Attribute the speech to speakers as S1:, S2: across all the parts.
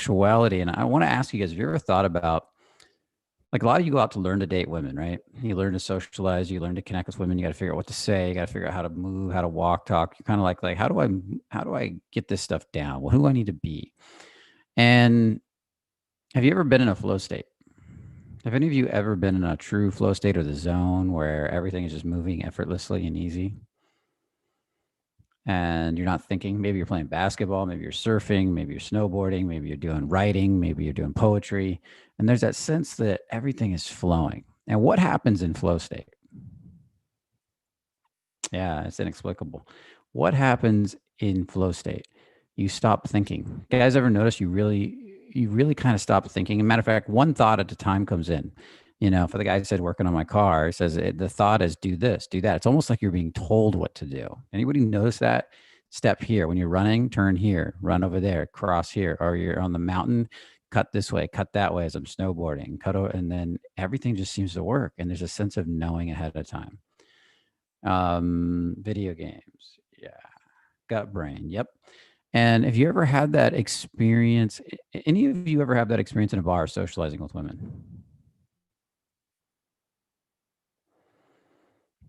S1: sexuality. And I want to ask you guys, have you ever thought about, like, a lot of you go out to learn to date women, right? You learn to socialize, you learn to connect with women. You got to figure out what to say. You got to figure out how to move, how to walk, talk. You're kind of like, how do I get this stuff down? Well, who do I need to be? And have you ever been in a flow state? Have any of you ever been in a true flow state or the zone where everything is just moving effortlessly and easy? And you're not thinking. Maybe you're playing basketball, maybe you're surfing, maybe you're snowboarding, maybe you're doing writing, maybe you're doing poetry. And there's that sense that everything is flowing. And what happens in flow state? Yeah, it's inexplicable. What happens in flow state? You stop thinking. You guys ever notice you really kind of stop thinking? As a matter of fact, one thought at a time comes in. For the guy who said working on my car, it says the thought is do this, do that. It's almost like you're being told what to do. Anybody notice that? Step here. When you're running, turn here, run over there, cross here. Or you're on the mountain, cut this way, cut that way as I'm snowboarding, cut over, and then everything just seems to work. And there's a sense of knowing ahead of time. Video games. Yeah. Gut brain. Yep. And have you ever had that experience? Any of you ever have that experience in a bar socializing with women?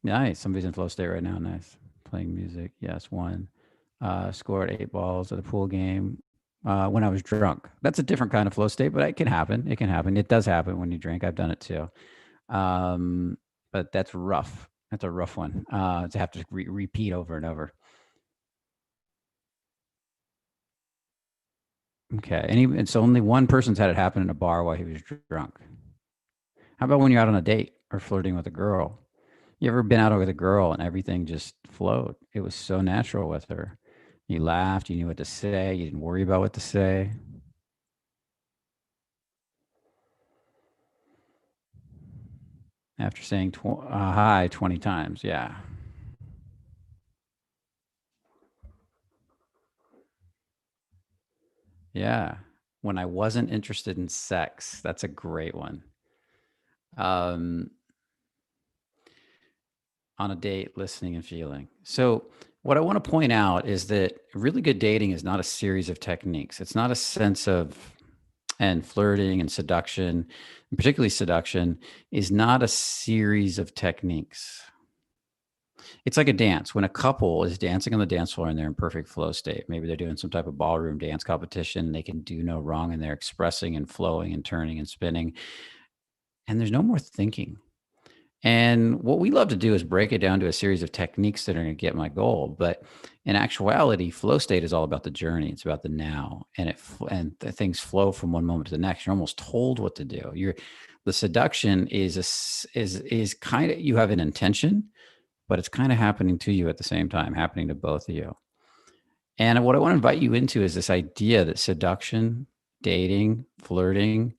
S1: Nice. Somebody's in flow state right now. Nice. Playing music. Yes. One. Scored 8 balls at a pool game when I was drunk. That's a different kind of flow state, but it can happen. It can happen. It does happen when you drink. I've done it too. But that's rough. That's a rough one to have to repeat over and over. Okay. And so only one person's had it happen in a bar while he was drunk. How about when you're out on a date or flirting with a girl? You ever been out with a girl and everything just flowed? It was so natural with her. You laughed, you knew what to say, you didn't worry about what to say. After saying hi 20 times, yeah. Yeah. When I wasn't interested in sex, that's a great one. On a date, listening and feeling. So what I want to point out is that really good dating is not a series of techniques. It's not a sense of, and flirting and seduction, and particularly seduction, is not a series of techniques. It's like a dance. When a couple is dancing on the dance floor and they're in perfect flow state, maybe they're doing some type of ballroom dance competition, they can do no wrong and they're expressing and flowing and turning and spinning. And there's no more thinking. And what we love to do is break it down to a series of techniques that are going to get my goal. But in actuality, flow state is all about the journey. It's about the now, and things flow from one moment to the next. You're almost told what to do. The seduction is kind of, you have an intention, but it's kind of happening to you at the same time, happening to both of you. And what I want to invite you into is this idea that seduction, dating, flirting,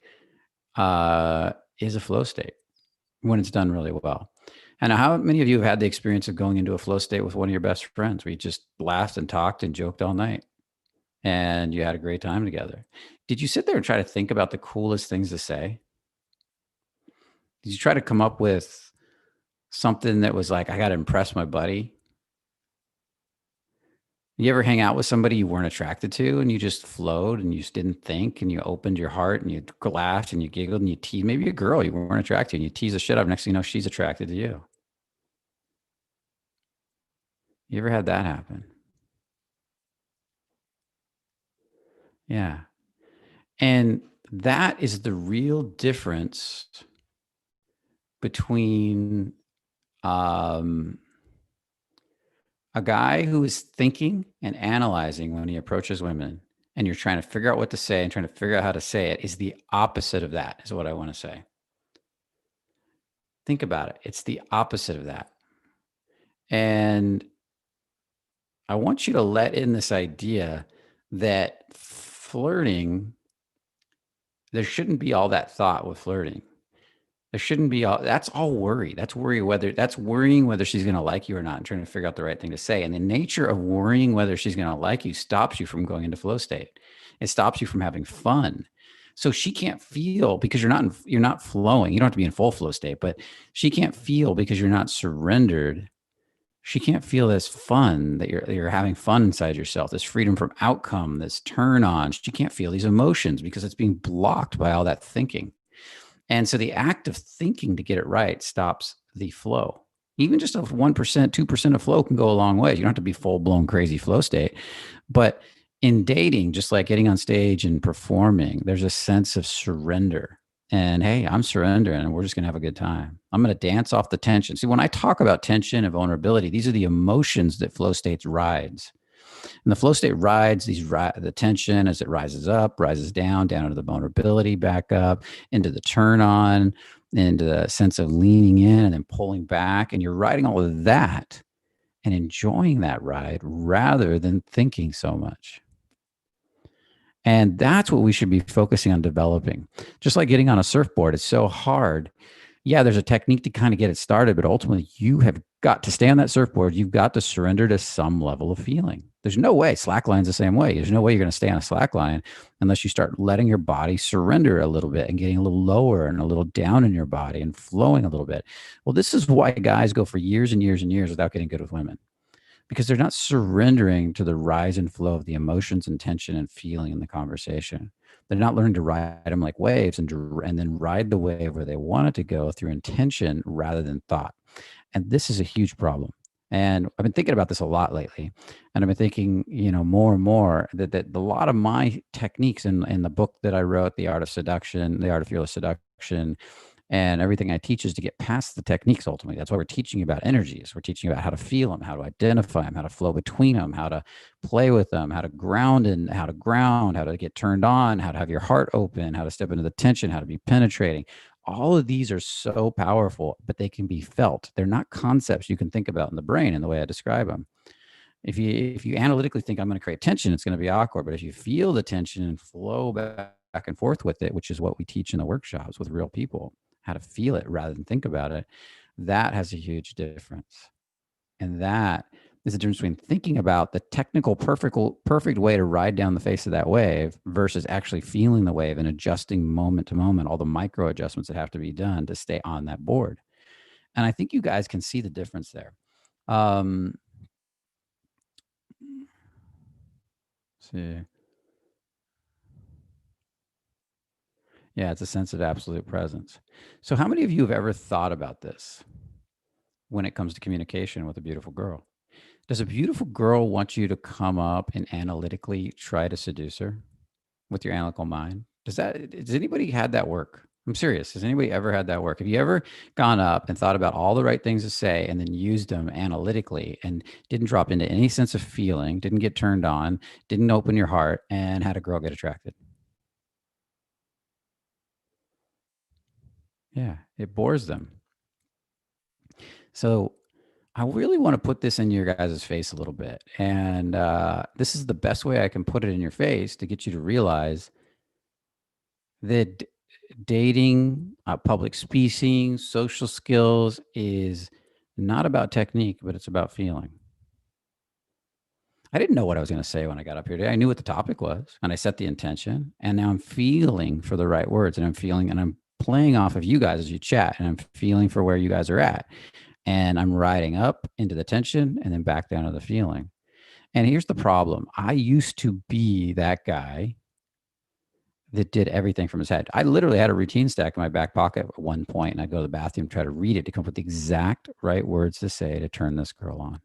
S1: is a flow state when it's done really well. And how many of you have had the experience of going into a flow state with one of your best friends where you just laughed and talked and joked all night and you had a great time together? Did you sit there and try to think about the coolest things to say? Did you try to come up with something that was like, I got to impress my buddy? You ever hang out with somebody you weren't attracted to and you just flowed and you just didn't think and you opened your heart and you laughed and you giggled and you teased maybe a girl you weren't attracted to and you tease the shit out of, next thing you know, she's attracted to you. You ever had that happen? Yeah. And that is the real difference between a guy who is thinking and analyzing when he approaches women and you're trying to figure out what to say and trying to figure out how to say it is the opposite of that, is what I want to say. Think about it. It's the opposite of that. And I want you to let in this idea that flirting, there shouldn't be all that thought with flirting. There shouldn't be that's all worry. That's worrying whether she's going to like you or not and trying to figure out the right thing to say. And the nature of worrying whether she's going to like you stops you from going into flow state. It stops you from having fun. So she can't feel because you're not flowing. You don't have to be in full flow state, but she can't feel because you're not surrendered. she can't feel this fun that you're having fun inside yourself, this freedom from outcome, this turn on. She can't feel these emotions because it's being blocked by all that thinking. And so the act of thinking to get it right stops the flow. Even just a 1%, 2% of flow can go a long way. You don't have to be full blown crazy flow state. But in dating, just like getting on stage and performing, there's a sense of surrender. And hey, I'm surrendering and we're just going to have a good time. I'm going to dance off the tension. See, when I talk about tension and vulnerability, these are the emotions that flow states rides. And the flow state rides the tension as it rises up, rises down, down into the vulnerability, back up, into the turn on, into the sense of leaning in and then pulling back. And you're riding all of that and enjoying that ride rather than thinking so much. And that's what we should be focusing on developing. Just like getting on a surfboard, it's so hard. Yeah, there's a technique to kind of get it started, but ultimately you have got to stay on that surfboard. You've got to surrender to some level of feeling. There's no way slackline's the same way. There's no way you're going to stay on a slackline unless you start letting your body surrender a little bit and getting a little lower and a little down in your body and flowing a little bit. Well, this is why guys go for years and years and years without getting good with women, because they're not surrendering to the rise and flow of the emotions and tension and feeling in the conversation. They're not learning to ride them like waves and then ride the wave where they want it to go through intention rather than thought. And this is a huge problem. And I've been thinking about this a lot lately. And I've been thinking, more and more that a lot of my techniques in the book that I wrote, The Art of Seduction, The Art of Fearless Seduction, and everything I teach is to get past the techniques ultimately. That's why we're teaching about energies. We're teaching about how to feel them, how to identify them, how to flow between them, how to play with them, how to ground and how to ground, how to get turned on, how to have your heart open, how to step into the tension, how to be penetrating. All of these are so powerful, but they can be felt. They're not concepts you can think about in the brain in the way I describe them. If you analytically think I'm going to create tension, it's going to be awkward. But if you feel the tension and flow back and forth with it, which is what we teach in the workshops with real people, how to feel it rather than think about it, that has a huge difference. And that is the difference between thinking about the technical perfect way to ride down the face of that wave versus actually feeling the wave and adjusting moment to moment, all the micro adjustments that have to be done to stay on that board. And I think you guys can see the difference there. See. Yeah, it's a sense of absolute presence. So how many of you have ever thought about this when it comes to communication with a beautiful girl? Does a beautiful girl want you to come up and analytically try to seduce her with your analytical mind? Does anybody had that work? I'm serious. Has anybody ever had that work? Have you ever gone up and thought about all the right things to say and then used them analytically and didn't drop into any sense of feeling, didn't get turned on, didn't open your heart, and had a girl get attracted? Yeah, it bores them. So I really want to put this in your guys' face a little bit. And this is the best way I can put it in your face to get you to realize that dating, public speaking, social skills is not about technique, but it's about feeling. I didn't know what I was going to say when I got up here today. I knew what the topic was and I set the intention. And now I'm feeling for the right words and I'm playing off of you guys as you chat and I'm feeling for where you guys are at. And I'm riding up into the tension and then back down to the feeling. And here's the problem. I used to be that guy that did everything from his head. I literally had a routine stack in my back pocket at one point, and I'd go to the bathroom, try to read it to come up with the exact right words to say to turn this girl on.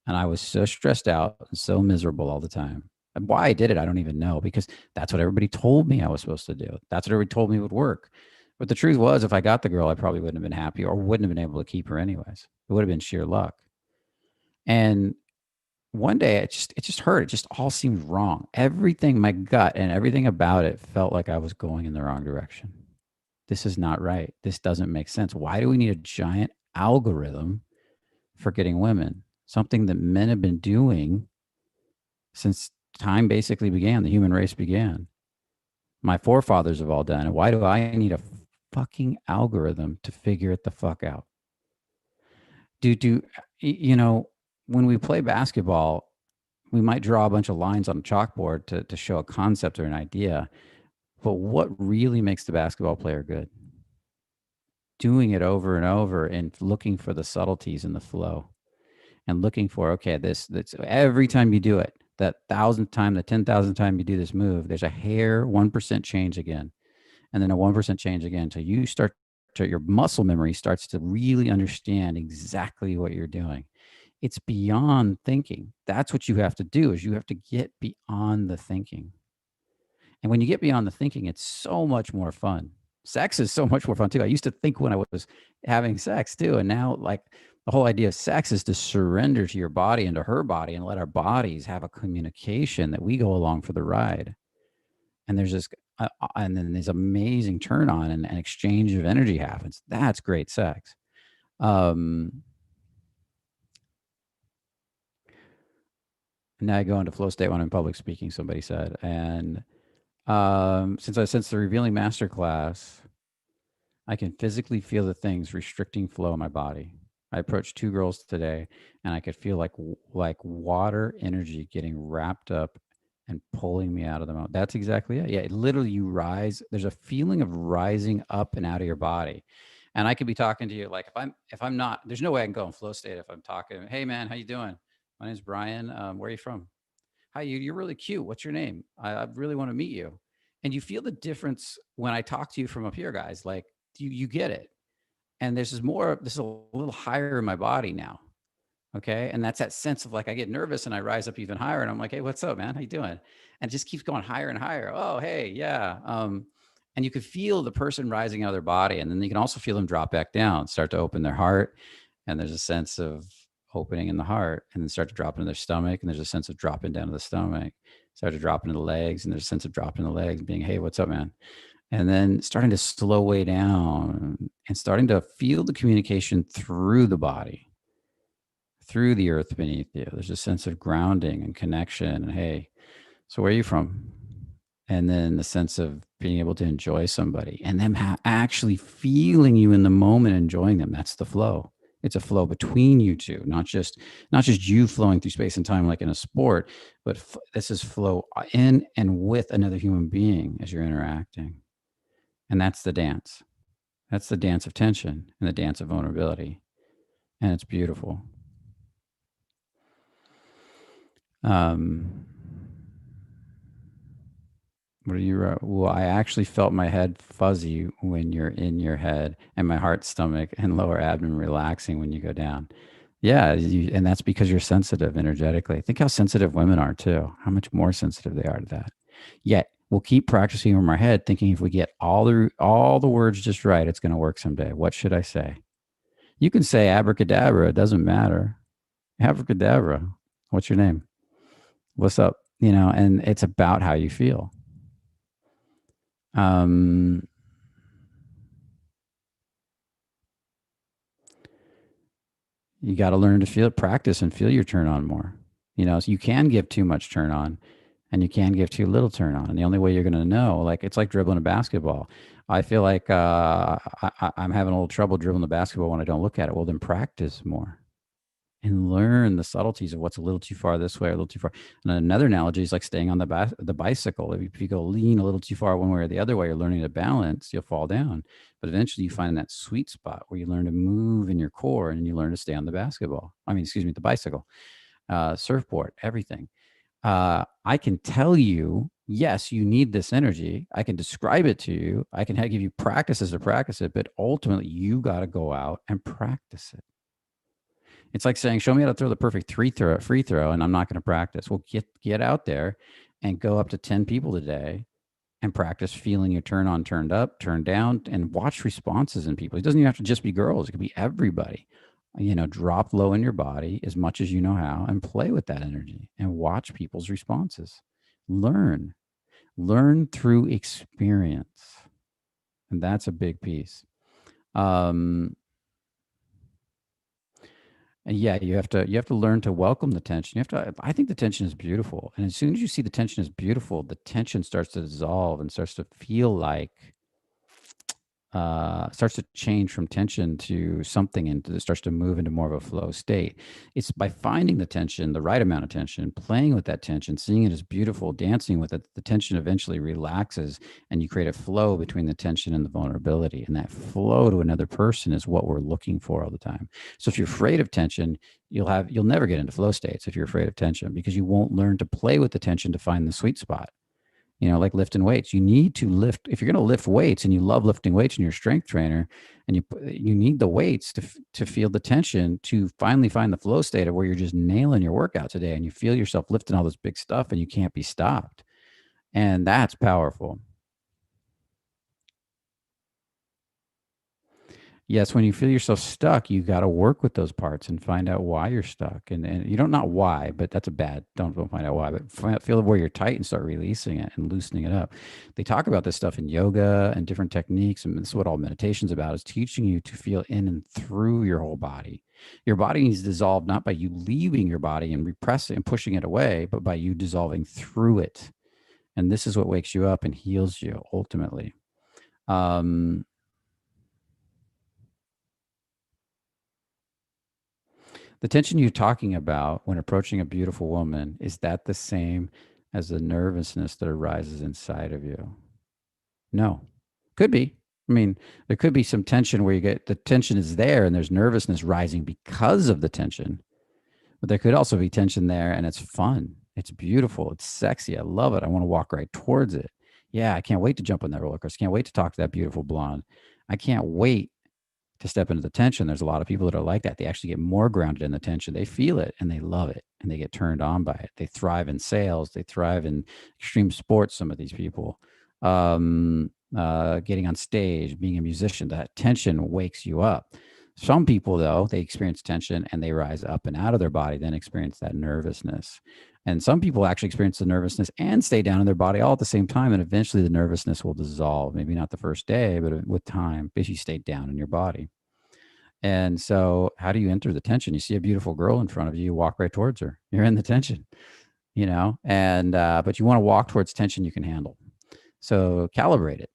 S1: And I was so stressed out and so miserable all the time. And why I did it, I don't even know, because that's what everybody told me I was supposed to do. That's what everybody told me would work. But the truth was, if I got the girl, I probably wouldn't have been happy or wouldn't have been able to keep her anyways. It would have been sheer luck. And one day it just hurt. It just all seemed wrong. Everything, my gut and everything about it felt like I was going in the wrong direction. This is not right. This doesn't make sense. Why do we need a giant algorithm for getting women? Something that men have been doing since time basically began, the human race began. My forefathers have all done it. Why do I need a fucking algorithm to figure it the fuck out? Do when we play basketball, we might draw a bunch of lines on a chalkboard to show a concept or an idea. But what really makes the basketball player good? Doing it over and over and looking for the subtleties in the flow. and looking for, okay, that's every time you do it, that thousandth time, the 10,000th time you do this move, there's a hair 1% change again, and then a 1% change again until you start to, your muscle memory starts to really understand exactly what you're doing. It's beyond thinking. That's what you have to do, is you have to get beyond the thinking. And when you get beyond the thinking, it's so much more fun. Sex is so much more fun too. I used to think when I was having sex too. And now, like, the whole idea of sex is to surrender to your body and to her body and let our bodies have a communication that we go along for the ride. And there's this, and then this amazing turn on and exchange of energy happens. That's great sex. Um, Now I go into flow state when I'm public speaking, somebody said. And since the revealing masterclass, I can physically feel the things restricting flow in my body. I approached two girls today, and I could feel like water energy getting wrapped up and pulling me out of the moment. That's exactly it. Yeah, literally, you rise. There's a feeling of rising up and out of your body. And I could be talking to you like, if I'm not, there's no way I can go in flow state if I'm talking. Hey man, how you doing? My name's Brian. Where are you from? Hi, you're really cute. What's your name? I really want to meet you. And you feel the difference when I talk to you from up here, guys. Like, you get it. And this is a little higher in my body now. Okay. And that's that sense of like, I get nervous and I rise up even higher and I'm like, hey, what's up, man? How you doing? And it just keeps going higher and higher. Oh, hey, yeah. And you could feel the person rising out of their body. And then you can also feel them drop back down, start to open their heart. And there's a sense of opening in the heart, and then start to drop into their stomach. And there's a sense of dropping down to the stomach, start to drop into the legs. And there's a sense of dropping the legs, being, hey, what's up, man? And then starting to slow way down and starting to feel the communication through the body, through the earth beneath you. There's a sense of grounding and connection. And hey, so where are you from? And then the sense of being able to enjoy somebody and them actually feeling you in the moment, enjoying them. That's the flow. It's a flow between you two, not just you flowing through space and time like in a sport, but this is flow in and with another human being as you're interacting. And that's the dance. That's the dance of tension and the dance of vulnerability. And it's beautiful. Um, what do you wrote? Well, I actually felt my head fuzzy when you're in your head, and my heart, stomach, and lower abdomen relaxing when you go down. Yeah, and that's because you're sensitive energetically. Think how sensitive women are too. How much more sensitive they are to that. Yet we'll keep practicing from our head, thinking if we get all the words just right, it's going to work someday. What should I say? You can say abracadabra. It doesn't matter. Abracadabra. What's your name? What's up? And it's about how you feel. Um, you got to learn to practice and feel your turn on more. So you can give too much turn on and you can give too little turn on. And the only way you're going to know, like, it's like dribbling a basketball. I feel like I'm having a little trouble dribbling the basketball when I don't look at it. Well, then practice more and learn the subtleties of what's a little too far this way or a little too far. And another analogy is like staying on the bicycle. If you go lean a little too far one way or the other way, you're learning to balance, you'll fall down. But eventually you find that sweet spot where you learn to move in your core and you learn to stay on the the bicycle, surfboard, everything. I can tell you, yes, you need this energy. I can describe it to you. I can give you practices to practice it, but ultimately you got to go out and practice it. It's like saying, "Show me how to throw the perfect free throw," and I'm not going to practice. Well, get out there and go up to 10 people today and practice feeling your turn on, turned up, turned down, and watch responses in people. It doesn't even have to just be girls. It could be everybody. Drop low in your body as much as you know how and play with that energy and watch people's responses. Learn, learn through experience. And that's a big piece. Um, And yeah, you have to learn to welcome the tension. I think the tension is beautiful. And as soon as you see the tension is beautiful, the tension starts to dissolve and starts to feel like starts to change from tension to something, and it starts to move into more of a flow state. It's by finding the tension, the right amount of tension, playing with that tension, seeing it as beautiful, dancing with it. The tension eventually relaxes, and you create a flow between the tension and the vulnerability. And that flow to another person is what we're looking for all the time. So if you're afraid of tension, you'll never get into flow states if you're afraid of tension, because you won't learn to play with the tension to find the sweet spot. Like lifting weights. You need to lift if you're going to lift weights, and you love lifting weights, and you're a strength trainer, and you need the weights to feel the tension, to finally find the flow state of where you're just nailing your workout today, and you feel yourself lifting all this big stuff, and you can't be stopped. And that's powerful. Yes, when you feel yourself stuck, you got to work with those parts and find out why you're stuck. And you don't, not why, but that's a bad, don't find out why, but feel where you're tight and start releasing it and loosening it up. They talk about this stuff in yoga and different techniques. And this is what all meditation's about, is teaching you to feel in and through your whole body. Your body needs to dissolve, not by you leaving your body and repressing and pushing it away, but by you dissolving through it. And this is what wakes you up and heals you ultimately. Um, The tension you're talking about when approaching a beautiful woman, is that the same as the nervousness that arises inside of you? No. Could be. I mean, there could be some tension where you get the tension is there and there's nervousness rising because of the tension. But there could also be tension there and it's fun. It's beautiful. It's sexy. I love it. I want to walk right towards it. Yeah, I can't wait to jump on that roller coaster. Can't wait to talk to that beautiful blonde. I can't wait to step into the tension. There's a lot of people that are like that. They actually get more grounded in the tension. They feel it and they love it and they get turned on by it. They thrive in sales. They thrive in extreme sports. Some of these people, getting on stage, being a musician, that tension wakes you up. Some people, though, they experience tension and they rise up and out of their body, then experience that nervousness. And some people actually experience the nervousness and stay down in their body all at the same time. And eventually the nervousness will dissolve. Maybe not the first day, but with time, because you stay down in your body. And so, how do you enter the tension? You see a beautiful girl in front of you, you walk right towards her. You're in the tension, and but you want to walk towards tension you can handle. So calibrate it,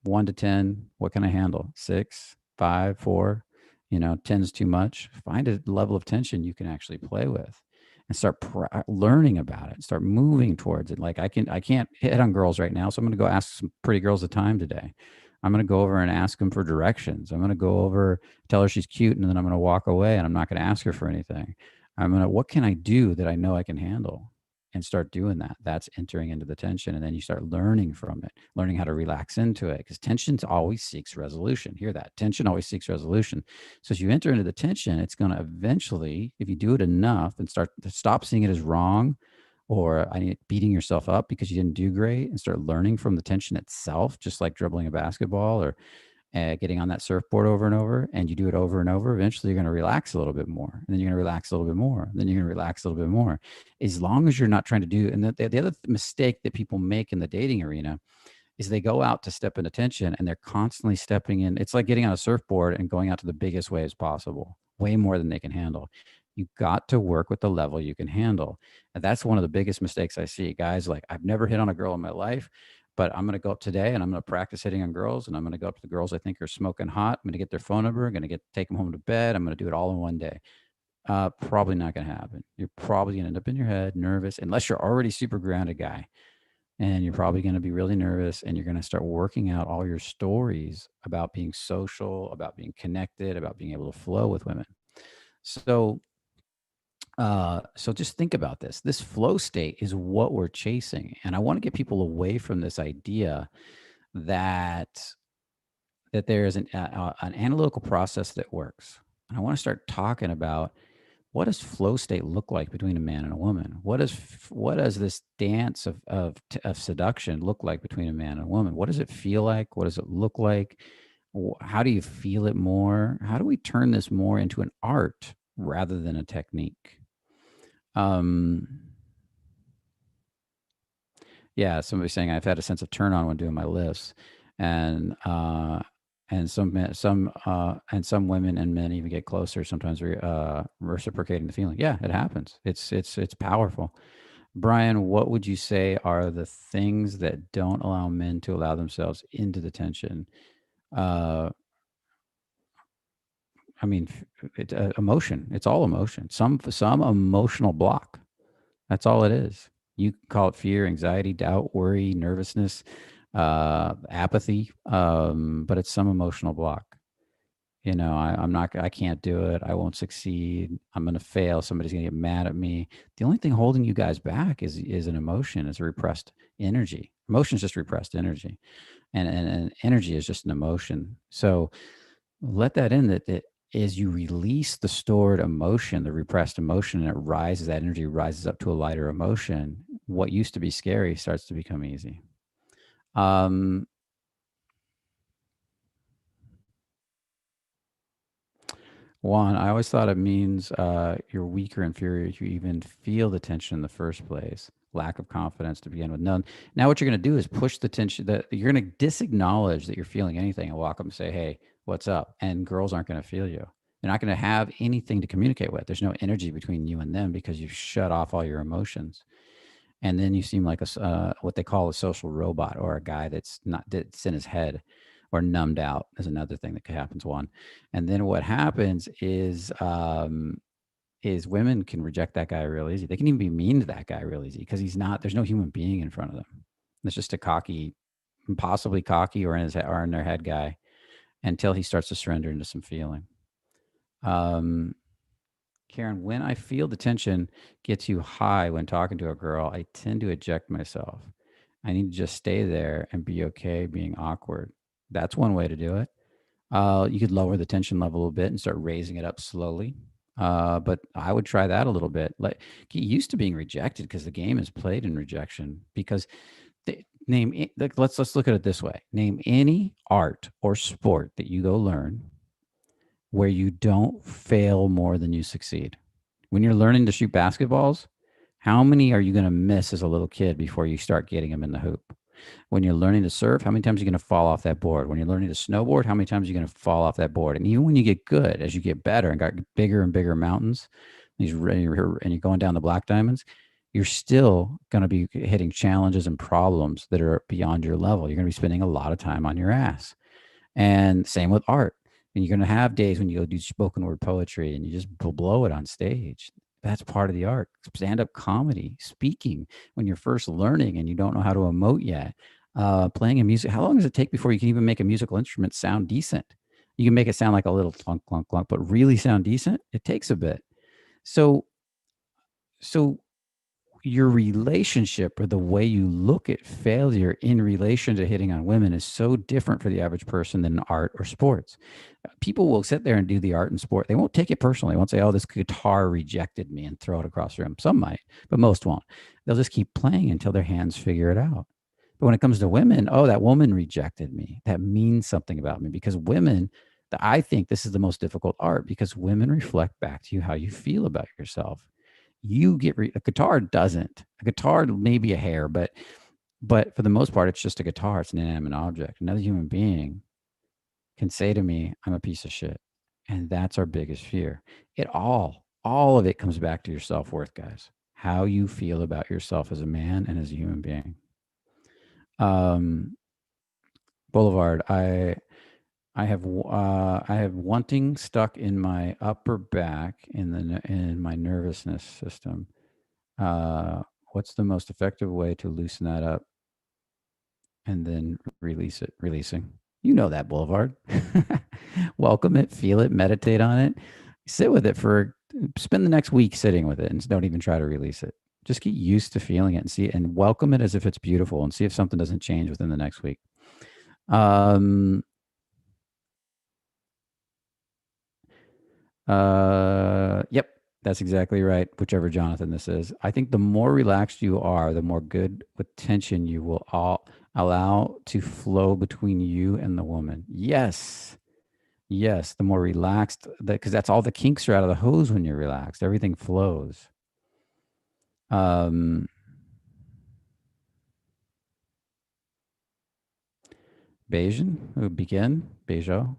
S1: 1 to 10. What can I handle? 6, 5, 4, 10 is too much. Find a level of tension you can actually play with and start learning about it. Start moving towards it. Like I can't hit on girls right now. So I'm going to go ask some pretty girls of time today. I'm going to go over and ask them for directions. I'm going to go over, tell her she's cute, and then I'm going to walk away and I'm not going to ask her for anything. What can I do that I know I can handle? And start doing that. That's entering into the tension. And then you start learning from it, learning how to relax into it, because tension always seeks resolution. Hear that? Tension always seeks resolution. So as you enter into the tension, it's going to eventually, if you do it enough and start to stop seeing it as wrong, or beating yourself up because you didn't do great, and start learning from the tension itself, just like dribbling a basketball or getting on that surfboard over and over, and you do it over and over, eventually you're going to relax a little bit more. And then you're going to relax a little bit more. Then you're going to relax a little bit more. As long as you're not trying to do, and the other mistake that people make in the dating arena is they go out to step into tension and they're constantly stepping in. It's like getting on a surfboard and going out to the biggest waves possible, way more than they can handle. You got to work with the level you can handle. And that's one of the biggest mistakes I see. Guys like, I've never hit on a girl in my life, but I'm going to go up today and I'm going to practice hitting on girls. And I'm going to go up to the girls I think are smoking hot. I'm going to get their phone number. I'm going to take them home to bed. I'm going to do it all in one day. Probably not going to happen. You're probably going to end up in your head, nervous, unless you're already super grounded guy. And you're probably going to be really nervous, and you're going to start working out all your stories about being social, about being connected, about being able to flow with women. So just think about this. This flow state is what we're chasing. And I want to get people away from this idea that there is an analytical process that works. And I want to start talking about, what does flow state look like between a man and a woman? What does this dance of seduction look like between a man and a woman? What does it feel like? What does it look like? How do you feel it more? How do we turn this more into an art rather than a technique? Um, yeah, somebody saying I've had a sense of turn on when doing my lifts, and some women and men even get closer, sometimes reciprocating the feeling. Yeah, it happens. It's powerful. Brian, what would you say are the things that don't allow men to allow themselves into the tension? Uh, I mean, emotion. It's all emotion. Some emotional block. That's all it is. You can call it fear, anxiety, doubt, worry, nervousness, apathy, but it's some emotional block. I'm not, I can't do it. I won't succeed. I'm going to fail. Somebody's going to get mad at me. The only thing holding you guys back is an emotion, is a repressed energy. Emotion is just repressed energy, and energy is just an emotion. So let that in, that as you release the stored emotion, the repressed emotion, and it rises, that energy rises up to a lighter emotion. What used to be scary starts to become easy. Um, One, I always thought it means you're weak or inferior if you even feel the tension in the first place. Lack of confidence to begin with. None. Now, what you're going to do is push the tension. That you're going to disacknowledge that you're feeling anything and walk up and say, "Hey, what's up?" And girls aren't going to feel you. They're not going to have anything to communicate with. There's no energy between you and them because you've shut off all your emotions. And then you seem like what they call a social robot, or a guy that's in his head, or numbed out is another thing that could happen to one. And then what happens is women can reject that guy real easy. They can even be mean to that guy real easy because he's not. There's no human being in front of them. It's just a cocky, possibly cocky, or in their head guy, until he starts to surrender into some feeling. Um, Karen, when I feel the tension get too high when talking to a girl, I tend to eject myself. I need to just stay there and be okay being awkward. That's one way to do it. You could lower the tension level a little bit and start raising it up slowly. But I would try that a little bit. Like, get used to being rejected, because the game is played in rejection. Because let's look at it this way. Name any art or sport that you go learn where you don't fail more than you succeed. When you're learning to shoot basketballs, how many are you going to miss as a little kid before you start getting them in the hoop? When you're learning to surf, how many times are you going to fall off that board? When you're learning to snowboard, how many times are you going to fall off that board? And even when you get good, as you get better and got bigger and bigger mountains, and you're going down the black diamonds, you're still going to be hitting challenges and problems that are beyond your level. You're going to be spending a lot of time on your ass. And same with art. And you're going to have days when you go do spoken word poetry and you just blow it on stage. That's part of the art. Stand up comedy, speaking when you're first learning and you don't know how to emote yet. Playing a music. How long does it take before you can even make a musical instrument sound decent? You can make it sound like a little clunk, clunk, clunk, but really sound decent. It takes a bit. So, so your relationship, or the way you look at failure in relation to hitting on women, is so different for the average person than art or sports. People will sit there and do the art and sport. They won't take it personally. They won't say, "Oh, this guitar rejected me," and throw it across the room. Some might, but most won't. They'll just keep playing until their hands figure it out. But when it comes to women, "Oh, that woman rejected me. That means something about me," because women, I think this is the most difficult art, because women reflect back to you how you feel about yourself. A guitar doesn't. A guitar may be a hair, but for the most part, it's just a guitar. It's an inanimate object. Another human being can say to me, "I'm a piece of shit." And that's our biggest fear. All of it comes back to your self worth, guys. How you feel about yourself as a man and as a human being. Um, Boulevard, I have wanting stuck in my upper back, in my nervousness system. Uh, what's the most effective way to loosen that up and then release it? Releasing. You know that, Boulevard. Welcome it, feel it, meditate on it, sit with it spend the next week sitting with it, and don't even try to release it. Just get used to feeling it and see it, and welcome it as if it's beautiful, and see if something doesn't change within the next week. Um, yep, that's exactly right. Whichever Jonathan this is. I think the more relaxed you are, the more good with tension you will all allow to flow between you and the woman. Yes. Yes. The more relaxed, because that's all the kinks are out of the hose when you're relaxed. Everything flows. Um, Bayesian, begin, Bejo.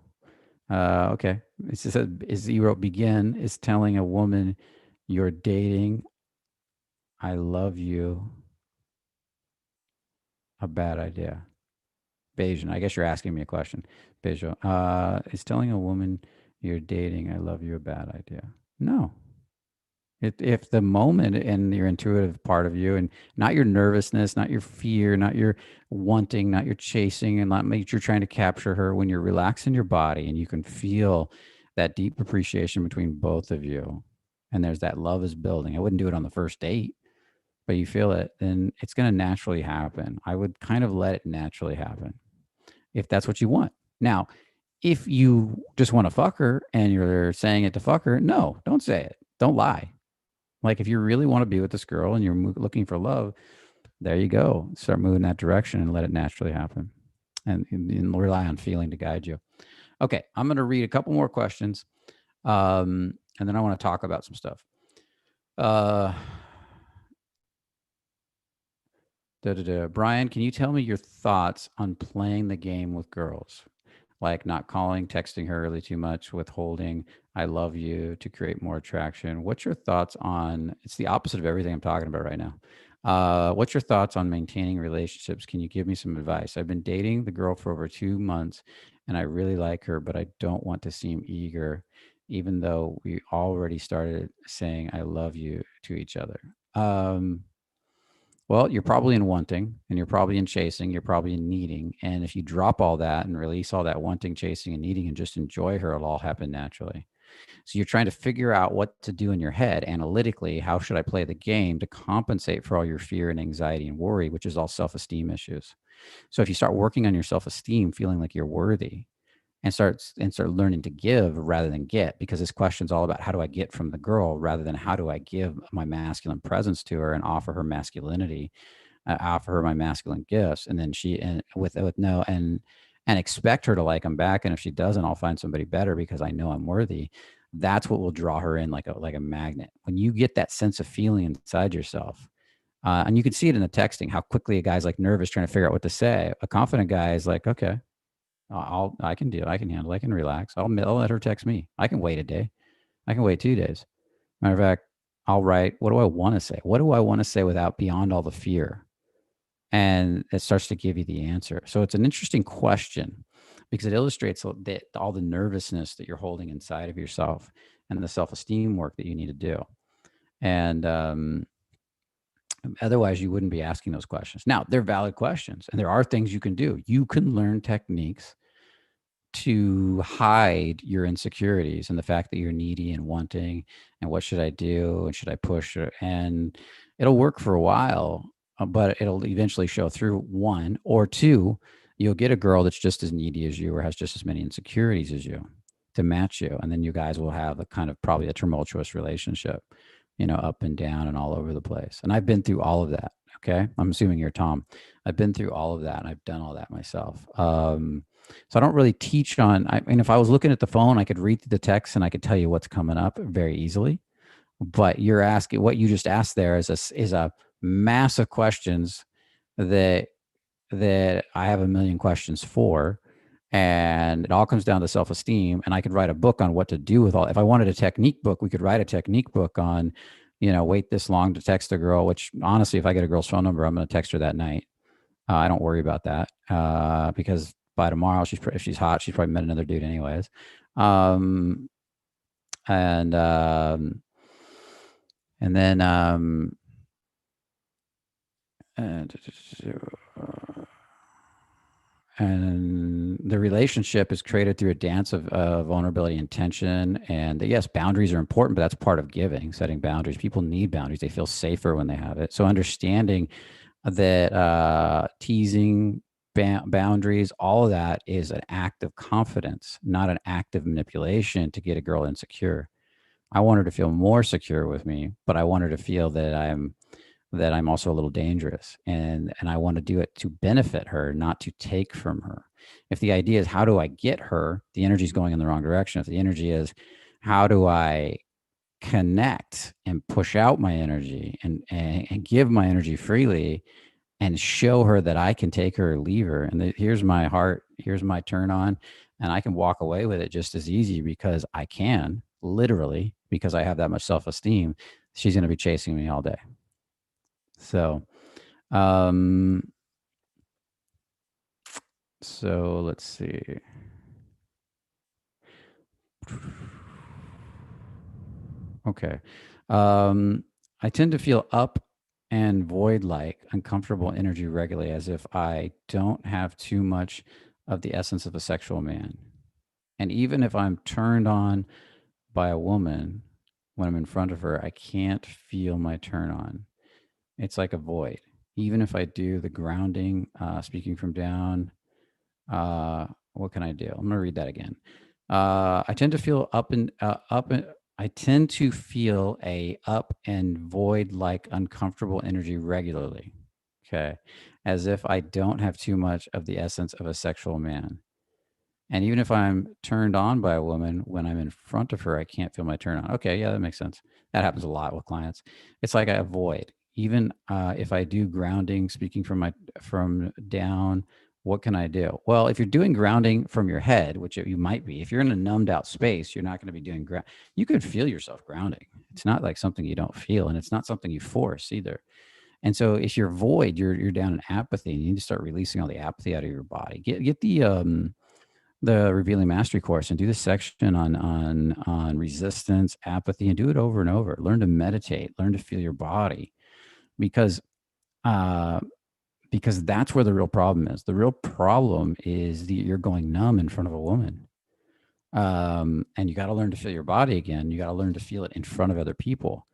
S1: Okay. It says, is you wrote begin is telling a woman you're dating, "I love you," a bad idea. Bayesian. I guess you're asking me a question. Bayesian. Is telling a woman you're dating, I love you, a bad idea? No. If the moment and your intuitive part of you, and not your nervousness, not your fear, not your wanting, not your chasing, and not make you're trying to capture her, when you're relaxed in your body and you can feel that deep appreciation between both of you, and there's that love is building. I wouldn't do it on the first date, but you feel it, then it's going to naturally happen. I would kind of let it naturally happen if that's what you want. Now, if you just want to fuck her and you're saying it to fuck her, no, don't say it. Don't lie. Like if you really want to be with this girl and you're looking for love, there you go. Start moving that direction and let it naturally happen, and rely on feeling to guide you. Okay, I'm going to read a couple more questions, and then I want to talk about some stuff. Uh, Brian, can you tell me your thoughts on playing the game with girls? Like not calling, texting her really too much, withholding, I love you to create more attraction. What's your thoughts on it's the opposite of everything I'm talking about right now. What's your thoughts on maintaining relationships? Can you give me some advice? I've been dating the girl for over 2 months and I really like her, but I don't want to seem eager, even though we already started saying I love you to each other. Well, you're probably in wanting and you're probably in chasing, you're probably in needing. And if you drop all that and release all that wanting, chasing, and needing and just enjoy her, it'll all happen naturally. So you're trying to figure out what to do in your head analytically. How should I play the game to compensate for all your fear and anxiety and worry, which is all self esteem issues? So if you start working on your self esteem, feeling like you're worthy, and start learning to give rather than get, because this question's all about how do I get from the girl rather than how do I give my masculine presence to her and offer her masculinity, offer her my masculine gifts, and then she and with no and expect her to like them back. And if she doesn't, I'll find somebody better because I know I'm worthy. That's what will draw her in like a magnet. When you get that sense of feeling inside yourself, and you can see it in the texting, how quickly a guy's like nervous trying to figure out what to say. A confident guy is like, okay, I can deal. I can handle. I can relax. I'll let her text me. I can wait a day. I can wait 2 days. Matter of fact, I'll write. What do I want to say? What do I want to say without beyond all the fear? And it starts to give you the answer. So it's an interesting question because it illustrates all the nervousness that you're holding inside of yourself and the self-esteem work that you need to do. And otherwise, you wouldn't be asking those questions. Now, they're valid questions, and there are things you can do. You can learn techniques to hide your insecurities and the fact that you're needy and wanting, and what should I do, and should I push, and it'll work for a while, but it'll eventually show through. One or two, you'll get a girl that's just as needy as you or has just as many insecurities as you to match you, and then you guys will have a kind of probably a tumultuous relationship, up and down and all over the place. And I've been through all of that. Okay, I'm assuming you're Tom. I've been through all of that and I've done all that myself. So I don't really teach on, I mean, if I was looking at the phone, I could read the text and I could tell you what's coming up very easily. But you're asking, what you just asked there is a mass of questions that I have a million questions for. And it all comes down to self-esteem. And I could write a book on what to do with all. If I wanted a technique book, we could write a technique book on, wait this long to text a girl, which honestly, if I get a girl's phone number, I'm going to text her that night. I don't worry about that because by tomorrow, if she's hot, she's probably met another dude anyways. Um, and and then and the relationship is created through a dance of vulnerability and tension. And yes, boundaries are important, but that's part of giving, setting boundaries. People need boundaries. They feel safer when they have it. So understanding that teasing, boundaries, all of that is an act of confidence, not an act of manipulation to get a girl insecure. I want her to feel more secure with me, but I want her to feel that I'm also a little dangerous, and I want to do it to benefit her, not to take from her. If the idea is how do I get her, the energy is going in the wrong direction. If the energy is how do I connect and push out my energy and give my energy freely and show her that I can take her or leave her. And here's my heart, here's my turn on, and I can walk away with it just as easy because I can, literally, because I have that much self-esteem. She's going to be chasing me all day. So, um, So let's see. Okay. Um, I tend to feel up and void like uncomfortable energy regularly as if I don't have too much of the essence of a sexual man. And even if I'm turned on by a woman when I'm in front of her, I can't feel my turn on. It's like a void. Even if I do the grounding, speaking from down, what can I do? I'm gonna read that again. I tend to feel up and I tend to feel a up and void like uncomfortable energy regularly. Okay, as if I don't have too much of the essence of a sexual man. And even if I'm turned on by a woman, when I'm in front of her, I can't feel my turn on. Okay, yeah, that makes sense. That happens a lot with clients. It's like I avoid. Even if I do grounding, speaking from down, what can I do? Well, if you're doing grounding from your head, which you might be, if you're in a numbed out space, you're not going to be doing ground. You could feel yourself grounding. It's not like something you don't feel, and it's not something you force either. And so, if you're void, you're down in apathy. And you need to start releasing all the apathy out of your body. Get the Revealing Mastery course and do the section on resistance, apathy, and do it over and over. Learn to meditate, learn to feel your body, because uh, because that's where the real problem is. The real problem is you're going numb in front of a woman, and you got to learn to feel your body again. You got to learn to feel it in front of other people.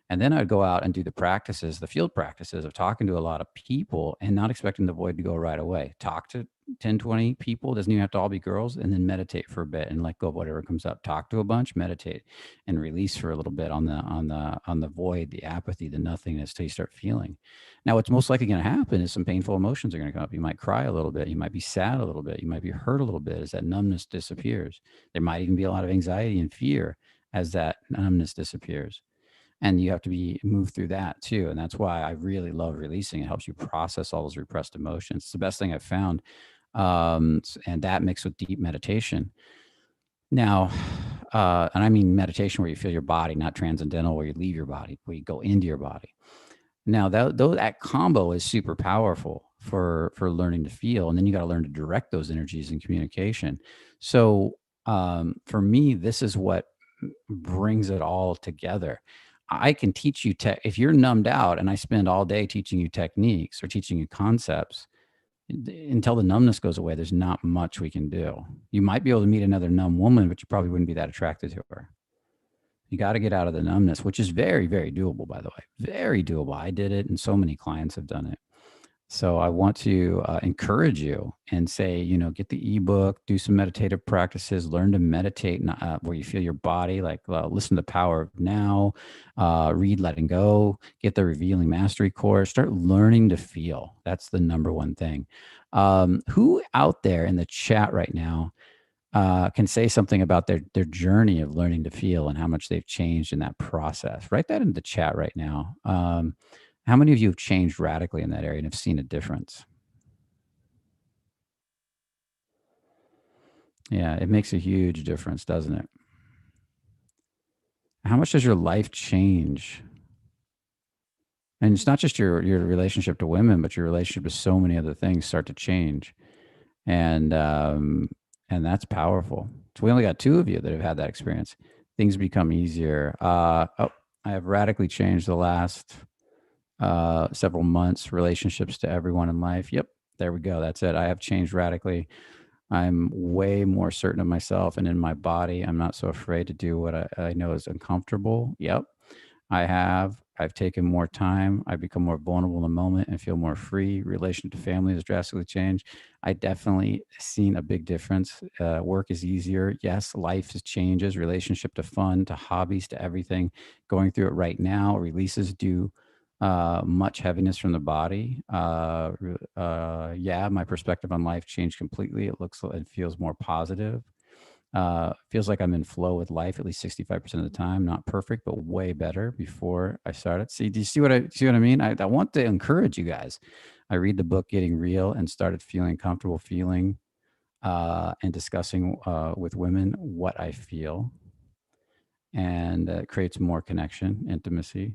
S1: And then I'd go out and do the practices, the field practices of talking to a lot of people and not expecting the void to go right away. Talk to 10, 20 people. Doesn't even have to all be girls. And then meditate for a bit and let go of whatever comes up. Talk to a bunch, meditate, and release for a little bit on the void, the apathy, the nothingness till you start feeling. Now, what's most likely going to happen is some painful emotions are going to come up. You might cry a little bit. You might be sad a little bit. You might be hurt a little bit as that numbness disappears. There might even be a lot of anxiety and fear as that numbness disappears, and you have to be moved through that too. And that's why I really love releasing. It helps you process all those repressed emotions. It's the best thing I've found. And that mixed with deep meditation. Now, and I mean meditation where you feel your body, not transcendental where you leave your body, where you go into your body. Now that combo is super powerful for learning to feel, and then you got to learn to direct those energies in communication. So for me, this is what brings it all together. I can teach you if you're numbed out, and I spend all day teaching you techniques or teaching you concepts until the numbness goes away. There's not much we can do. You might be able to meet another numb woman, but you probably wouldn't be that attracted to her. You got to get out of the numbness, which is very, very doable, by the way. Very doable. I did it, and so many clients have done it. So I want to encourage you and say, get the ebook, do some meditative practices, learn to meditate where you feel your body, like listen to the Power of Now, read Letting Go, get the Revealing Mastery course, start learning to feel. That's the number one thing. Who out there in the chat right now can say something about their journey of learning to feel and how much they've changed in that process? Write that in the chat right now. How many of you have changed radically in that area and have seen a difference? Yeah, it makes a huge difference, doesn't it? How much does your life change? And it's not just your relationship to women, but your relationship to so many other things start to change, and and that's powerful. So we only got two of you that have had that experience. Things become easier. Oh, I have radically changed the last several months, relationships to everyone in life. Yep, there we go. That's it. I have changed radically. I'm way more certain of myself and in my body. I'm not so afraid to do what I know is uncomfortable. Yep, I have. I've taken more time. I've become more vulnerable in the moment and feel more free. Relation to family has drastically changed. I definitely seen a big difference. Work is easier. Yes, life is changes. Relationship to fun, to hobbies, to everything. Going through it right now. Releases do much heaviness from the body. Yeah, my perspective on life changed completely. It feels more positive. Feels like I'm in flow with life at least 65% of the time. Not perfect, but way better before I started. See, do you see what I mean? I want to encourage you guys. I read the book Getting Real and started feeling comfortable feeling and discussing with women what I feel, and it creates more connection, intimacy.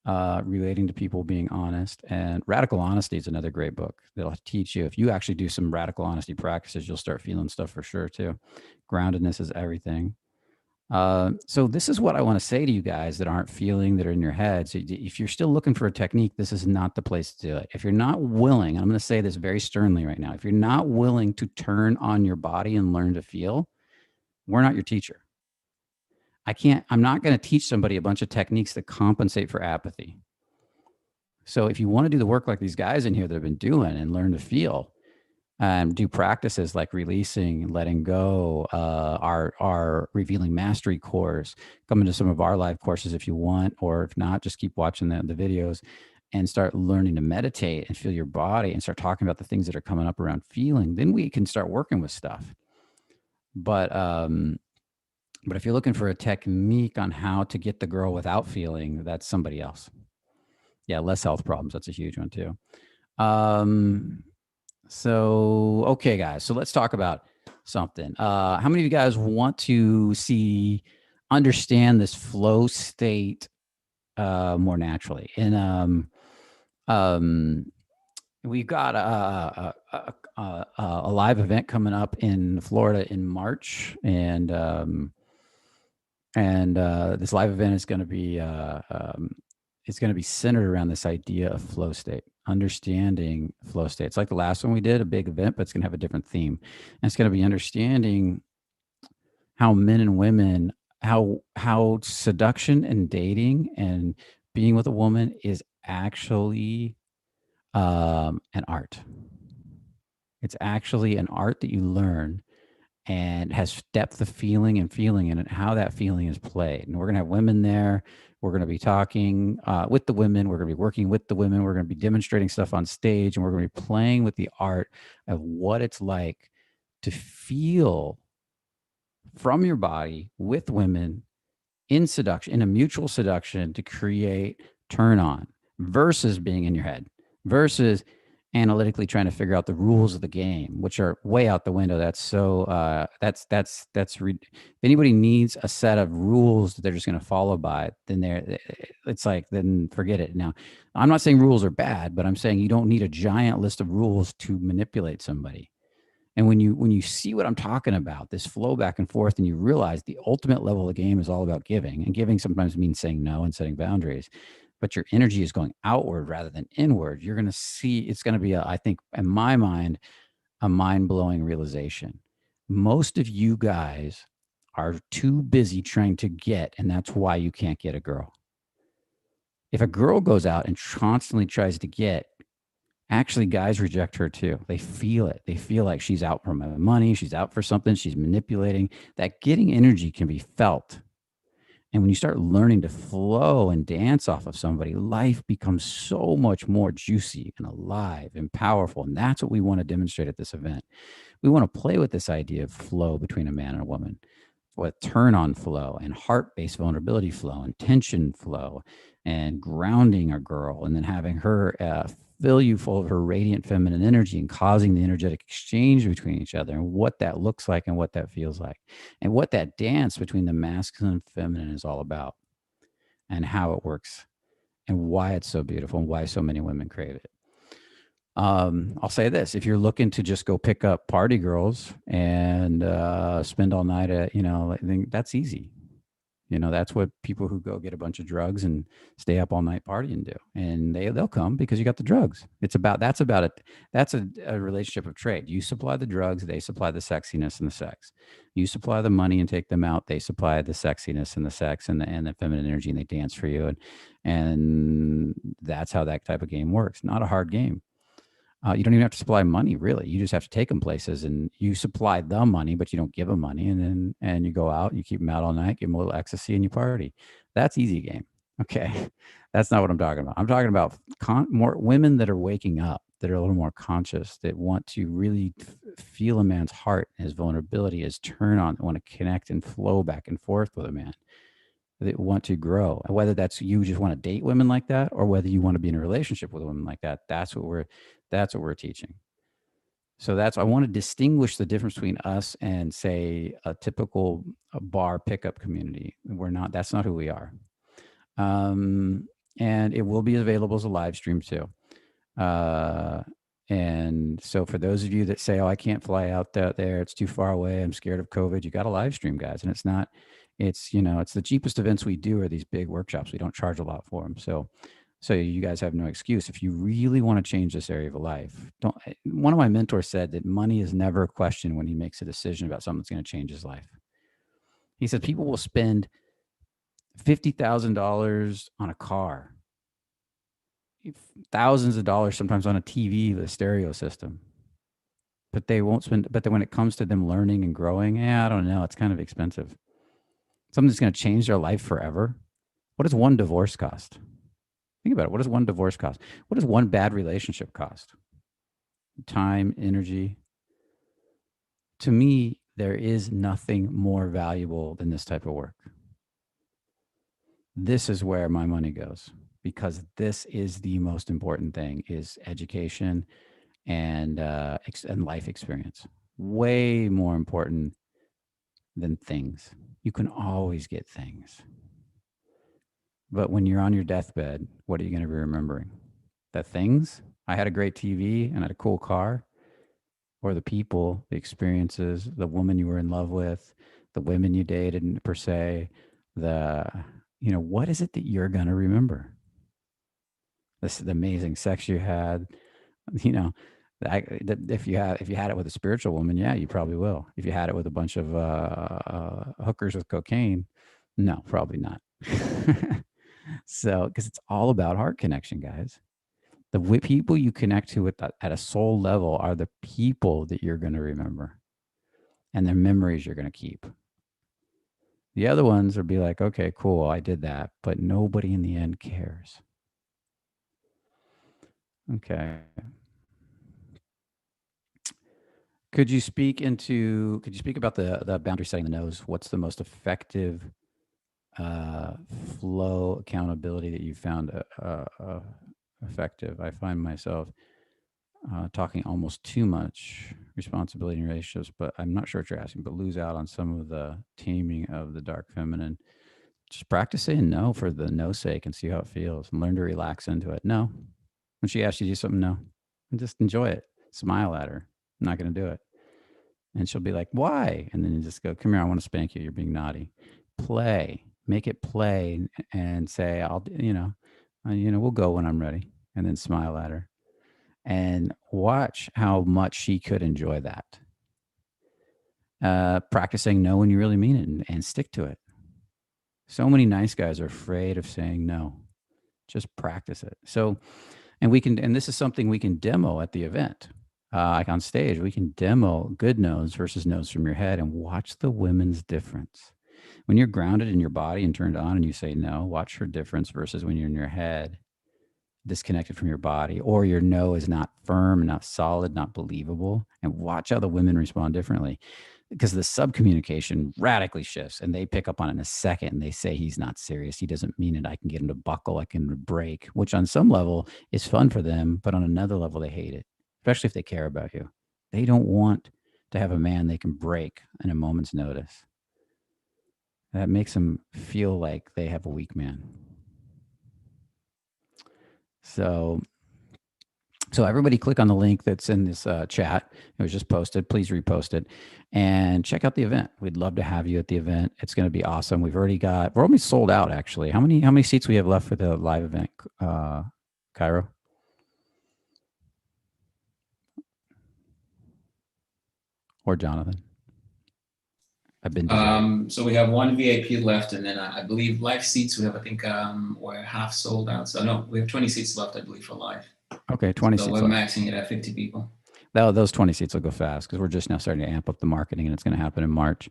S1: relating to people, being honest. And Radical Honesty is another great book that'll teach you. If you actually do some radical honesty practices, you'll start feeling stuff for sure too. Groundedness is everything. So this is what I want to say to you guys that aren't feeling, that are in your head. So if you're still looking for a technique, this is not the place to do it. If you're not willing, I'm going to say this very sternly right now. If you're not willing to turn on your body and learn to feel, we're not your teacher. I'm not going to teach somebody a bunch of techniques that compensate for apathy. So if you want to do the work like these guys in here that have been doing and learn to feel, do practices like releasing, letting go, our revealing mastery course, come into some of our live courses if you want, or if not, just keep watching the videos and start learning to meditate and feel your body and start talking about the things that are coming up around feeling. Then we can start working with stuff. But if you're looking for a technique on how to get the girl without feeling, that's somebody else. Yeah, less health problems. That's a huge one too. So, okay, guys. So let's talk about something. How many of you guys want to understand this flow state more naturally? And we've got a live event coming up in Florida in March, and this live event is going to be it's going to be centered around this idea of flow state, understanding flow state. It's like the last one we did, a big event, but it's going to have a different theme. And it's going to be understanding how men and women, how seduction and dating and being with a woman is actually an art. It's actually an art that you learn and has depth of feeling and feeling in it, how that feeling is played. And we're going to have women there. We're going to be talking with the women. We're going to be working with the women. We're going to be demonstrating stuff on stage, and we're going to be playing with the art of what it's like to feel from your body with women in seduction, in a mutual seduction, to create turn on versus being in your head, versus analytically trying to figure out the rules of the game, which are way out the window. That's so if anybody needs a set of rules that they're just going to follow by, then it's like, then forget it. Now, I'm not saying rules are bad, but I'm saying you don't need a giant list of rules to manipulate somebody. And when you see what I'm talking about, this flow back and forth, and you realize the ultimate level of the game is all about giving, and giving sometimes means saying no and setting boundaries, but your energy is going outward rather than inward. You're going to see, it's going to be, I think, in my mind, a mind-blowing realization. Most of you guys are too busy trying to get, and that's why you can't get a girl. If a girl goes out and constantly tries to get, actually, guys reject her too. They feel it. They feel like she's out for my money. She's out for something. She's manipulating. That getting energy can be felt. And when you start learning to flow and dance off of somebody, life becomes so much more juicy and alive and powerful. And that's what we want to demonstrate at this event. We want to play with this idea of flow between a man and a woman, with turn on flow and heart based vulnerability flow and tension flow and grounding a girl, and then having her fill you full of her radiant feminine energy and causing the energetic exchange between each other, and what that looks like and what that feels like, and what that dance between the masculine and feminine is all about, and how it works, and why it's so beautiful, and why so many women crave it. I'll say this: if you're looking to just go pick up party girls and spend all night at, I think that's easy. That's what people who go get a bunch of drugs and stay up all night partying do, and they'll come because you got the drugs. That's about it. That's a relationship of trade. You supply the drugs, they supply the sexiness and the sex. You supply the money and take them out, they supply the sexiness and the sex and the feminine energy, and they dance for you, and that's how that type of game works. Not a hard game. You don't even have to supply money, really. You just have to take them places, and you supply the money, but you don't give them money. And you go out, you keep them out all night, give them a little ecstasy, and you party. That's easy game. Okay, that's not what I'm talking about. I'm talking about more women that are waking up, that are a little more conscious, that want to really feel a man's heart, his vulnerability, his turn on, want to connect and flow back and forth with a man. That want to grow, and whether that's you just want to date women like that, or whether you want to be in a relationship with a woman like that, that's what we're teaching. So I want to distinguish the difference between us and, say, a typical bar pickup community. That's not who we are. and it will be available as a live stream too. Uh, and so for those of you that say, "Oh, I can't fly out there; it's too far away. I'm scared of COVID," you got a live stream, guys, and it's not. It's it's the cheapest events we do are these big workshops. We don't charge a lot for them, so you guys have no excuse. If you really want to change this area of life, don't. One of my mentors said that money is never a question when he makes a decision about something that's going to change his life. He said people will spend $50,000 on a car, thousands of dollars sometimes on a TV with a stereo system, but they won't spend. But then when it comes to them learning and growing, I don't know. It's kind of expensive. Something that's going to change their life forever. What does one divorce cost? Think about it. What does one divorce cost? What does one bad relationship cost? Time, energy. To me, there is nothing more valuable than this type of work. This is where my money goes, because this is the most important thing: is education and life experience. Way more important than things. You can always get things, but when you're on your deathbed, what are you going to be remembering? The things? I had a great TV and I had a cool car, or the people, the experiences, the woman you were in love with, the women you dated per se, the what is it that you're going to remember? This the amazing sex you had, you know, if you had it with a spiritual woman, yeah, you probably will. If you had it with a bunch of hookers with cocaine, no, probably not. So, because it's all about heart connection, guys. The people you connect to at a soul level are the people that you're going to remember, and their memories you're going to keep. The other ones will be like, okay, cool, I did that, but nobody in the end cares. Okay. Could you speak about the boundary setting the nose? What's the most effective uh, flow accountability that you found effective? I find myself talking almost too much responsibility in relationships, but I'm not sure what you're asking, but lose out on some of the taming of the dark feminine. Just practice saying no for the no sake and see how it feels, and learn to relax into it. No. When she asks you to do something, no. And just enjoy it. Smile at her. I'm not going to do it. And she'll be like, why? And then you just go, come here, I want to spank you. You're being naughty. Play. Make it play and say, we'll go when I'm ready. And then smile at her. And watch how much she could enjoy that. Practicing no when you really mean it, and stick to it. So many nice guys are afraid of saying no. Just practice it. So, and this is something we can demo at the event. Like on stage, we can demo good no's versus no's from your head and watch the women's difference. When you're grounded in your body and turned on and you say no, watch her difference versus when you're in your head, disconnected from your body, or your no is not firm, not solid, not believable, and watch how the women respond differently. Because the subcommunication radically shifts and they pick up on it in a second and they say, he's not serious. He doesn't mean it. I can get him to buckle. I can break, which on some level is fun for them. But on another level, they hate it, especially if they care about you. They don't want to have a man they can break in a moment's notice. That makes them feel like they have a weak man. So everybody click on the link that's in this chat. It was just posted. Please repost it and check out the event. We'd love to have you at the event. It's going to be awesome. We're almost sold out actually. How many seats we have left for the live event, Cairo? Or Jonathan? I've been deserted.
S2: So we have one VIP left, and then I believe live seats we have. I think we're half sold out. So no, we have 20 seats left, I believe, for live.
S1: Okay, 20
S2: So
S1: seats
S2: we're
S1: left.
S2: maxing it at 50 people.
S1: Those 20 seats will go fast because we're just now starting to amp up the marketing, and it's going to happen in March.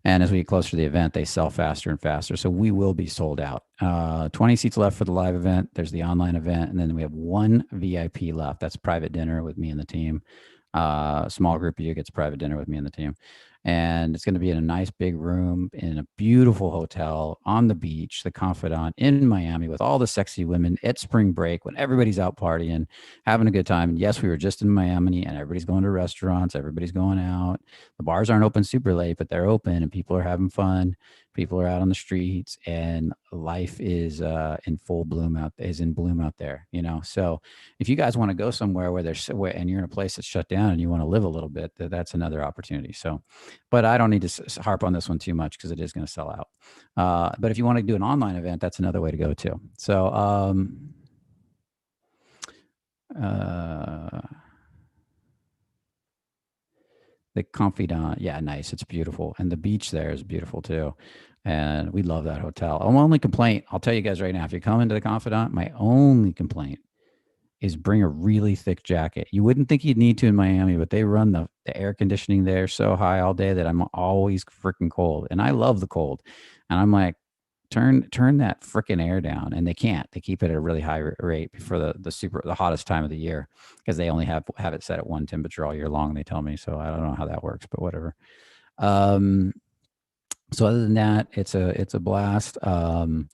S1: And as we get closer to the event, they sell faster and faster. So we will be sold out. 20 seats left for the live event. There's the online event. And then we have one VIP left. That's private dinner with me and the team. Small group of you gets private dinner with me and the team. And it's going to be in a nice big room in a beautiful hotel on the beach, the Confidant in Miami, with all the sexy women at spring break when everybody's out partying, having a good time. And yes, we were just in Miami, and everybody's going to restaurants, everybody's going out. The bars aren't open super late, but they're open, and people are having fun. People are out on the streets, and life is in full bloom out there. So if you guys want to go somewhere and you're in a place that's shut down and you want to live a little bit, that's another opportunity. So, but I don't need to harp on this one too much because it is going to sell out. But if you want to do an online event, that's another way to go too. So, uh, the Confidant, yeah, nice. It's beautiful, and the beach there is beautiful too. And we love that hotel. My only complaint, I'll tell you guys right now, if you come into the Confidant, my only complaint is bring a really thick jacket. You wouldn't think you'd need to in Miami, but they run the air conditioning there so high all day that I'm always freaking cold. And I love the cold. And I'm like, turn that freaking air down. And they can't. They keep it at a really high rate for the hottest time of the year because they only have it set at one temperature all year long, they tell me. So I don't know how that works, but whatever. Um so other than that, it's a blast. And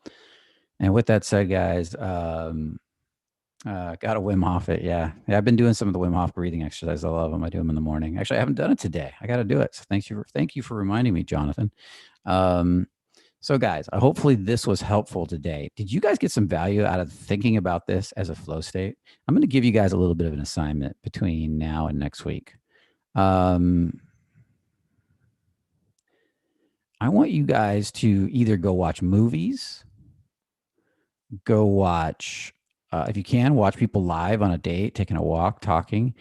S1: with that said, guys, got to Wim Hof it. Yeah. I've been doing some of the Wim Hof breathing exercises. I love them. I do them in the morning. Actually, I haven't done it today. I got to do it. So thank you for reminding me, Jonathan. Um, so guys, hopefully this was helpful today. Did you guys get some value out of thinking about this as a flow state? I'm going to give you guys a little bit of an assignment between now and next week. I want you guys to either go watch movies, go watch, if you can, watch people live on a date, taking a walk, talking,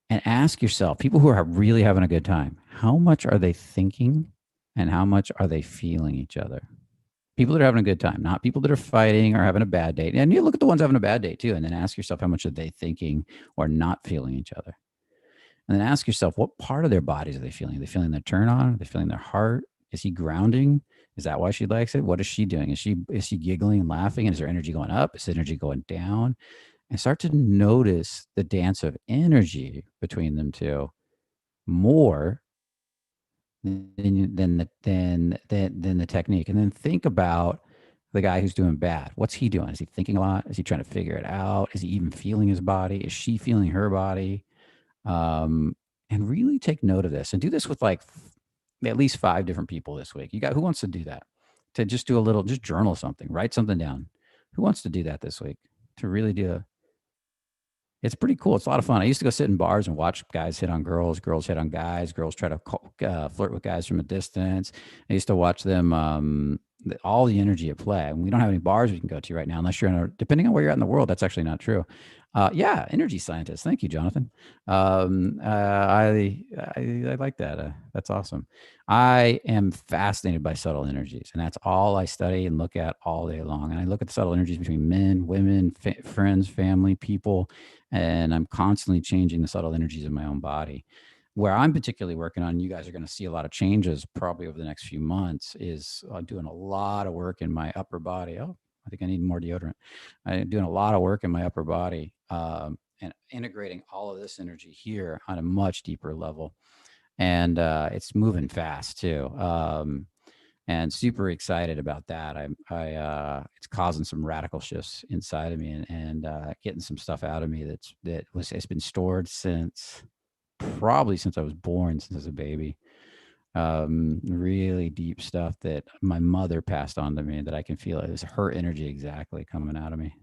S1: and ask yourself, people who are really having a good time, how much are they thinking and how much are they feeling each other? People that are having a good time, not people that are fighting or having a bad date. And you look at the ones having a bad date too, and then ask yourself, how much are they thinking or not feeling each other? And then ask yourself, what part of their bodies are they feeling? Are they feeling their turn on? Are they feeling their heart? Is he grounding? Is that why she likes it? What is she doing? Is she giggling and laughing? And is her energy going up? Is energy going down? And start to notice the dance of energy between them two more than the technique. And then think about the guy who's doing bad. What's he doing? Is he thinking a lot? Is he trying to figure it out? Is he even feeling his body? Is she feeling her body? And really take note of this and do this with like at least 5 different people this week. Who wants to do that? To just do just journal something, write something down. Who wants to do that this week? To really do it's pretty cool. It's a lot of fun. I used to go sit in bars and watch guys hit on girls, girls hit on guys, girls try to flirt with guys from a distance. I used to watch them, all the energy at play. And we don't have any bars we can go to right now, unless depending on where you're at in the world, that's actually not true. Yeah, energy scientist. Thank you, Jonathan. I like that. That's awesome. I am fascinated by subtle energies, and that's all I study and look at all day long. And I look at the subtle energies between men, women, friends, family, people, and I'm constantly changing the subtle energies of my own body. Where I'm particularly working on, you guys are going to see a lot of changes probably over the next few months, is doing a lot of work in my upper body. Oh, I think I need more deodorant. I'm doing a lot of work in my upper body, and integrating all of this energy here on a much deeper level. And it's moving fast too. And super excited about that. It's causing some radical shifts inside of me, and getting some stuff out of me it's been stored probably since I was born, since I was a baby. Really deep stuff that my mother passed on to me that I can feel. It was her energy exactly coming out of me.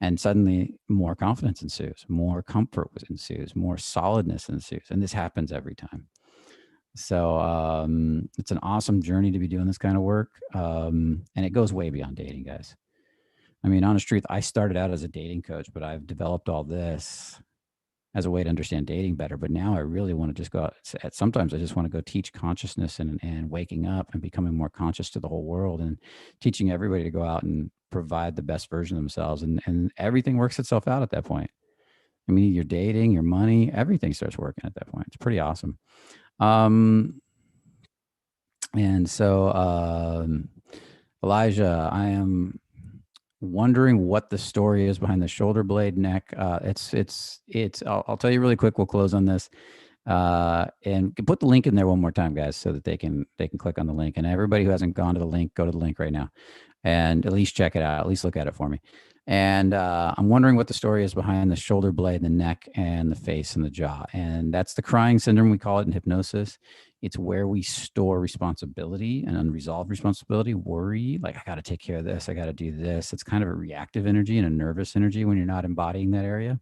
S1: And suddenly more confidence ensues, more comfort ensues, more solidness ensues. And this happens every time. So it's an awesome journey to be doing this kind of work. And it goes way beyond dating, guys. I mean, honest truth, I started out as a dating coach, but I've developed all this as a way to understand dating better. But now I really want to just go out. Sometimes I just want to go teach consciousness and waking up and becoming more conscious to the whole world and teaching everybody to go out and provide the best version of themselves. And everything works itself out at that point. I mean, your dating, your money, everything starts working at that point. It's pretty awesome. And so, Elijah, I am wondering what the story is behind the shoulder blade neck. I'll tell you really quick. We'll close on this. And put the link in there one more time, guys, so that they can click on the link. And everybody who hasn't gone to the link, go to the link right now, and at least check it out. At least look at it for me. And I'm wondering what the story is behind the shoulder blade, the neck, and the face and the jaw. And that's the crying syndrome, we call it in hypnosis. It's where we store responsibility and unresolved responsibility, worry, like I got to take care of this, I got to do this. It's kind of a reactive energy and a nervous energy when you're not embodying that area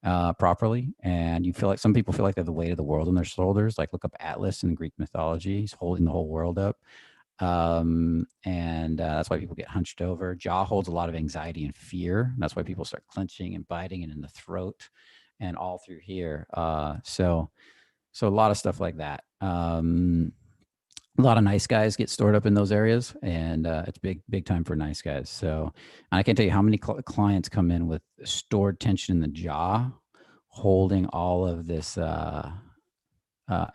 S1: properly. And you feel like some people feel like they have the weight of the world on their shoulders. Like look up Atlas in Greek mythology. He's holding the whole world up. And that's why people get hunched over. Jaw holds a lot of anxiety and fear. That's why people start clenching and biting and in the throat and all through here. So a lot of stuff like that. A lot of nice guys get stored up in those areas, and it's big time for nice guys. So I can't tell you how many clients come in with stored tension in the jaw, holding all of this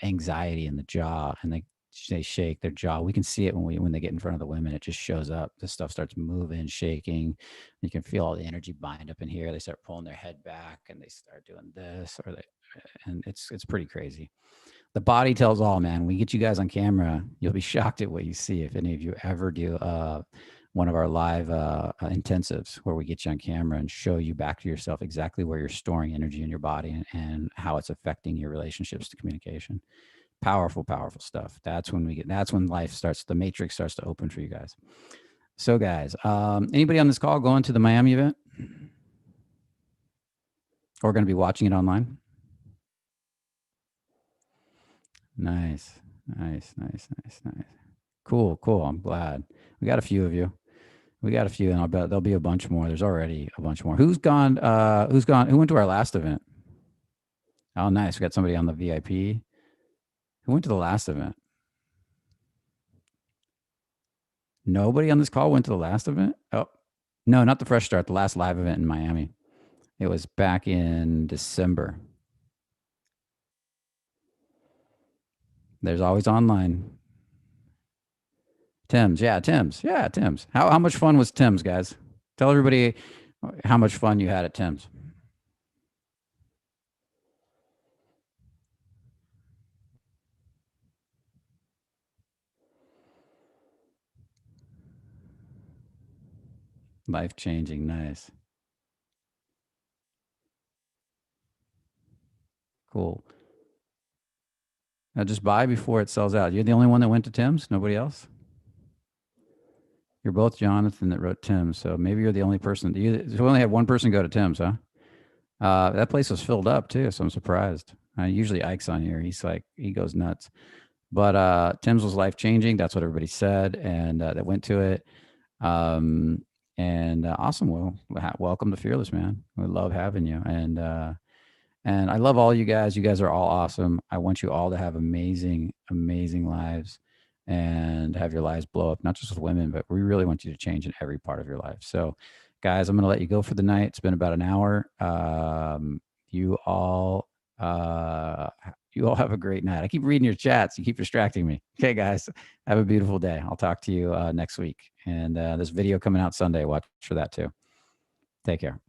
S1: anxiety in the jaw, and they shake their jaw. We can see it when they get in front of the women. It just shows up. This stuff starts moving, shaking. You can feel all the energy bind up in here. They start pulling their head back, and they start doing this, and it's pretty crazy. The body tells all, man. When we get you guys on camera, you'll be shocked at what you see. If any of you ever do one of our live intensives where we get you on camera and show you back to yourself exactly where you're storing energy in your body and how it's affecting your relationships to communication. Powerful stuff. That's when life starts, the matrix starts to open for you guys. So guys, anybody on this call going to the Miami event or going to be watching it online? Nice. Cool. I'm glad. We got a few of you. And I'll bet there'll be a bunch more. There's already a bunch more. Who's gone? Who went to our last event? Oh, nice. We got somebody on the VIP. Who went to the last event? Nobody on this call went to the last event? Oh, no, not the Fresh Start, the last live event in Miami. It was back in December. There's always online. Tim's. How much fun was Tim's, guys? Tell everybody how much fun you had at Tim's. Life-changing. Nice. Cool. Now just buy before it sells out. You're the only one that went to Tim's? Nobody else? You're both Jonathan that wrote Tim's, so maybe you're the only person. You only had one person go to Tim's, huh? That place was filled up too, so I'm surprised. Usually Ike's on here. He's like, he goes nuts. But Tim's was life-changing. That's what everybody said, and that went to it. And awesome. Well, welcome to Fearless, man. We love having you. And I love all you guys. You guys are all awesome. I want you all to have amazing lives and have your lives blow up, not just with women, but we really want you to change in every part of your life. So guys, I'm going to let you go for the night. It's been about an hour. You all have a great night. I keep reading your chats. You keep distracting me. Okay, guys, have a beautiful day. I'll talk to you next week. And this video coming out Sunday. Watch for that too. Take care.